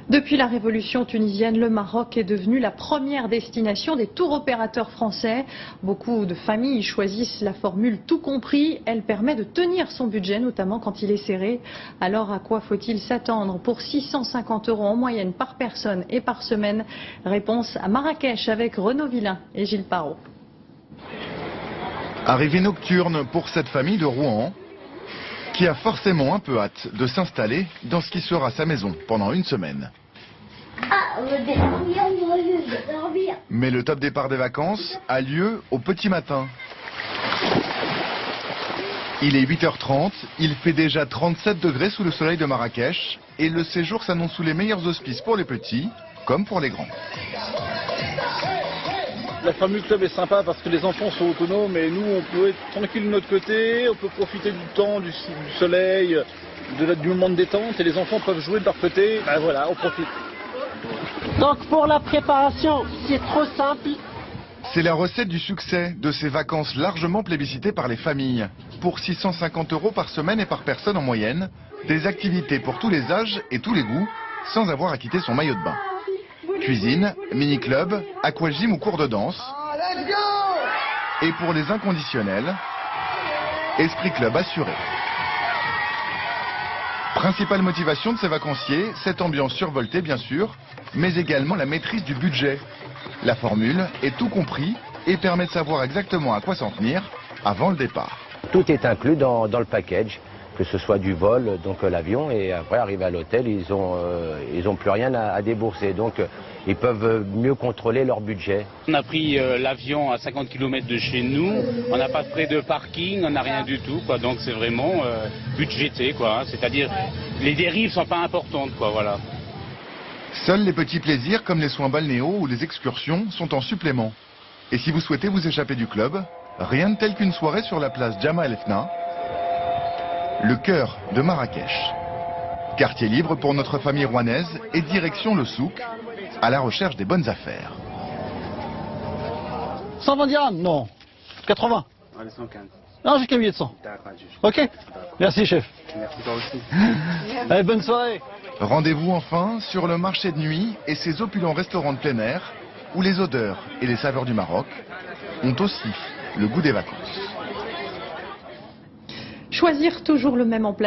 Depuis la révolution tunisienne, le Maroc est devenu la première destination des tours opérateurs français. Beaucoup de familles choisissent la formule tout compris. Elle permet de tenir son budget, notamment quand il est serré. Alors à quoi faut-il s'attendre pour 650 € en moyenne par personne et par semaine? Réponse à Marrakech avec Renaud Villain et Gilles Parot. Arrivée nocturne pour cette famille de Rouen, qui a forcément un peu hâte de s'installer dans ce qui sera sa maison pendant une semaine. Ah, on veut dormir, on veut juste dormir. Mais le top départ des vacances a lieu au petit matin. Il est 8h30, il fait déjà 37 degrés sous le soleil de Marrakech et le séjour s'annonce sous les meilleurs auspices pour les petits comme pour les grands. La formule club est sympa parce que les enfants sont autonomes et nous on peut être tranquille de notre côté, on peut profiter du temps, du soleil, du moment de détente et les enfants peuvent jouer de leur côté. Ben voilà, on profite. Donc pour la préparation, c'est trop simple. C'est la recette du succès de ces vacances largement plébiscitées par les familles. Pour 650 € par semaine et par personne en moyenne, des activités pour tous les âges et tous les goûts, sans avoir à quitter son maillot de bain. Cuisine, mini-club, aquagym ou cours de danse. Et pour les inconditionnels, esprit club assuré. Principale motivation de ces vacanciers, cette ambiance survoltée bien sûr, mais également la maîtrise du budget. La formule est tout compris et permet de savoir exactement à quoi s'en tenir avant le départ. Tout est inclus dans le package, que ce soit du vol, donc l'avion, et après arrivé à l'hôtel, ils ont plus rien à débourser, donc ils peuvent mieux contrôler leur budget. On a pris l'avion à 50 km de chez nous, on n'a pas de frais de parking, on n'a rien du tout, quoi. Donc c'est vraiment budgété, quoi. C'est-à-dire les dérives sont pas importantes, quoi, voilà. Seuls les petits plaisirs comme les soins balnéaux ou les excursions sont en supplément. Et si vous souhaitez vous échapper du club, rien de tel qu'une soirée sur la place Djama El Fna, le cœur de Marrakech. Quartier libre pour notre famille rouennaise et direction le souk, à la recherche des bonnes affaires. 120 dirhams? Non. 80? Allez, 115. Non, j'ai qu'un billet de 100. Ok. Merci chef. Merci toi aussi. Allez, bonne soirée. Rendez-vous enfin sur le marché de nuit et ses opulents restaurants de plein air, où les odeurs et les saveurs du Maroc ont aussi le goût des vacances. Choisir toujours le même emploi.